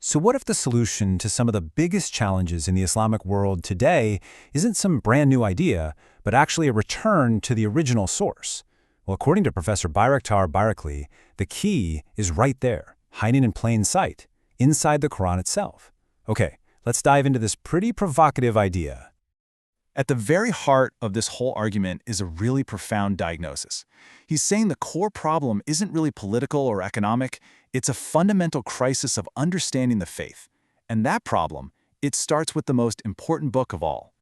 So what if the solution to some of the biggest challenges in the Islamic world today isn't some brand new idea, but actually a return to the original source? Well, according to Professor Bayraktar Barakli, the key is right there, hiding in plain sight, inside the Quran itself. Okay, let's dive into this pretty provocative idea. At the very heart of this whole argument is a really profound diagnosis. He's saying the core problem isn't really political or economic, it's a fundamental crisis of understanding the faith. And that problem, it starts with the most important book of all.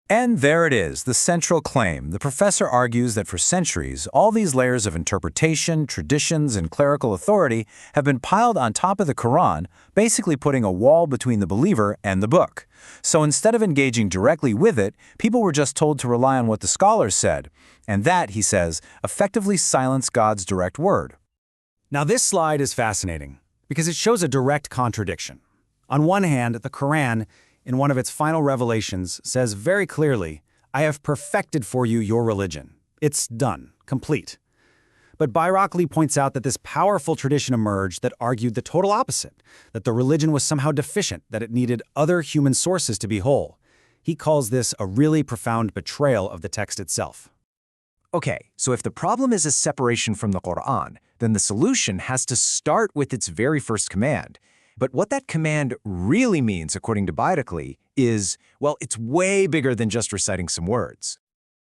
And there it is, the central claim. The professor argues that for centuries, all these layers of interpretation, traditions, and clerical authority have been piled on top of the Quran, basically putting a wall between the believer and the book. So instead of engaging directly with it, people were just told to rely on what the scholars said. And that, he says, effectively silenced God's direct word. Now this slide is fascinating because it shows a direct contradiction. On one hand, the Quran, in one of its final revelations, says very clearly, "I have perfected for you your religion. It's done, complete." But Bayrakli points out that this powerful tradition emerged that argued the total opposite, that the religion was somehow deficient, that it needed other human sources to be whole. He calls this a really profound betrayal of the text itself. Okay, so if the problem is a separation from the Quran, then the solution has to start with its very first command. But what that command really means, according to Bayrakli, is, well, it's way bigger than just reciting some words.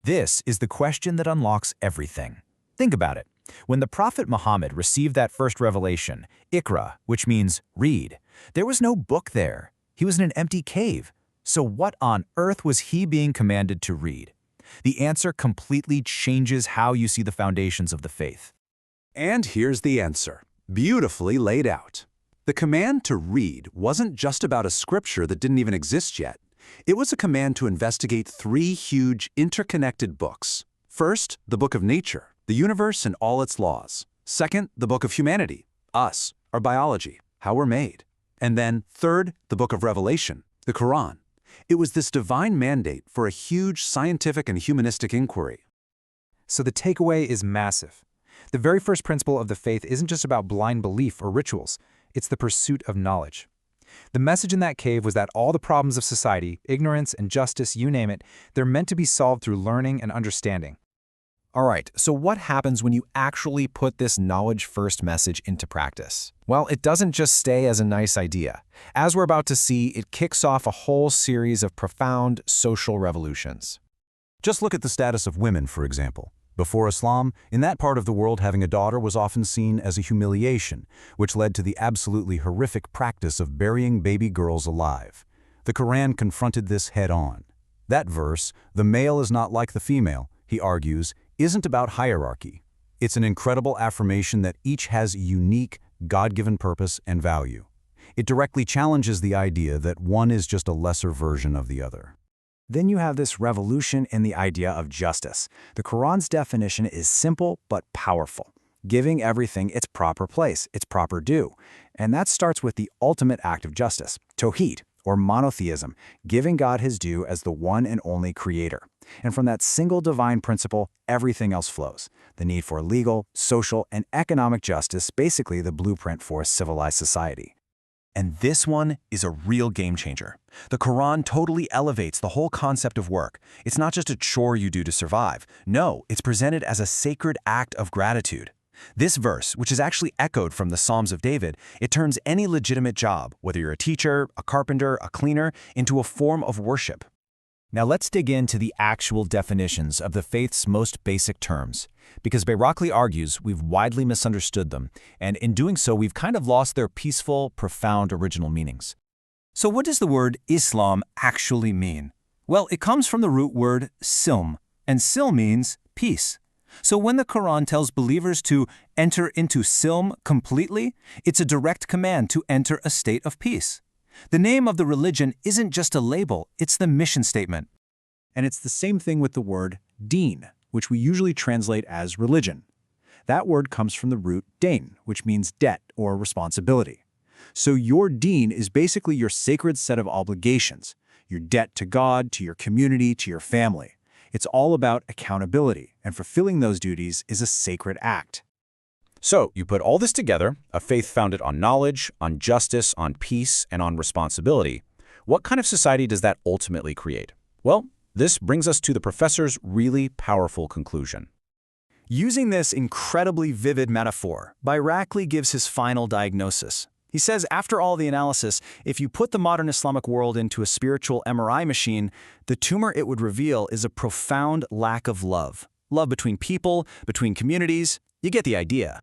This is the question that unlocks everything. Think about it. When the Prophet Muhammad received that first revelation, Iqra, which means read, there was no book there. He was in an empty cave. So what on earth was he being commanded to read? The answer completely changes how you see the foundations of the faith. And here's the answer, beautifully laid out. The command to read wasn't just about a scripture that didn't even exist yet. It was a command to investigate three huge interconnected books. First, the book of nature, the universe and all its laws. Second, the book of humanity, us, our biology, how we're made. And then third, the book of Revelation, the Quran. It was this divine mandate for a huge scientific and humanistic inquiry. So the takeaway is massive. The very first principle of the faith isn't just about blind belief or rituals. It's the pursuit of knowledge. The message in that cave was that all the problems of society, ignorance, injustice, you name it, they're meant to be solved through learning and understanding. All right, so what happens when you actually put this knowledge-first message into practice? Well, it doesn't just stay as a nice idea. As we're about to see, it kicks off a whole series of profound social revolutions. Just look at the status of women, for example. Before Islam, in that part of the world, having a daughter was often seen as a humiliation, which led to the absolutely horrific practice of burying baby girls alive. The Quran confronted this head-on. That verse, "The male is not like the female," he argues, isn't about hierarchy. It's an incredible affirmation that each has a unique, God-given purpose and value. It directly challenges the idea that one is just a lesser version of the other. Then you have this revolution in the idea of justice. The Quran's definition is simple but powerful, giving everything its proper place, its proper due. And that starts with the ultimate act of justice, Tawhid, or monotheism, giving God his due as the one and only creator. And from that single divine principle, everything else flows. The need for legal, social, and economic justice, basically the blueprint for a civilized society. And this one is a real game changer. The Quran totally elevates the whole concept of work. It's not just a chore you do to survive. No, it's presented as a sacred act of gratitude. This verse, which is actually echoed from the Psalms of David, it turns any legitimate job, whether you're a teacher, a carpenter, a cleaner, into a form of worship. Now let's dig into the actual definitions of the faith's most basic terms, because Bayrakli argues we've widely misunderstood them, and in doing so we've kind of lost their peaceful, profound original meanings. So what does the word Islam actually mean? Well, it comes from the root word silm, and silm means peace. So when the Quran tells believers to enter into silm completely, it's a direct command to enter a state of peace. The name of the religion isn't just a label, it's the mission statement. And it's the same thing with the word deen, which we usually translate as religion. That word comes from the root dain, which means debt or responsibility. So your deen is basically your sacred set of obligations, your debt to God, to your community, to your family. It's all about accountability, and fulfilling those duties is a sacred act. So you put all this together, a faith founded on knowledge, on justice, on peace, and on responsibility. What kind of society does that ultimately create? Well, this brings us to the professor's really powerful conclusion. Using this incredibly vivid metaphor, Bayrakli gives his final diagnosis. He says, after all the analysis, if you put the modern Islamic world into a spiritual MRI machine, the tumor it would reveal is a profound lack of love. Love between people, between communities. You get the idea.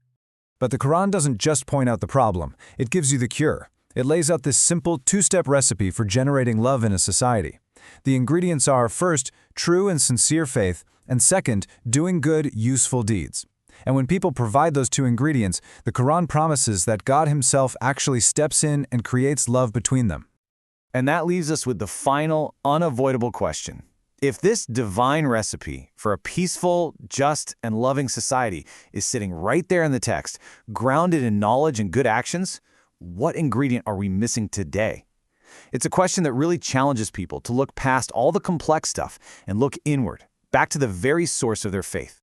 But the Quran doesn't just point out the problem, it gives you the cure. It lays out this simple two-step recipe for generating love in a society. The ingredients are, first, true and sincere faith, and second, doing good, useful deeds. And when people provide those two ingredients, the Quran promises that God Himself actually steps in and creates love between them. And that leaves us with the final, unavoidable question. If this divine recipe for a peaceful, just, and loving society is sitting right there in the text, grounded in knowledge and good actions, what ingredient are we missing today? It's a question that really challenges people to look past all the complex stuff and look inward, back to the very source of their faith.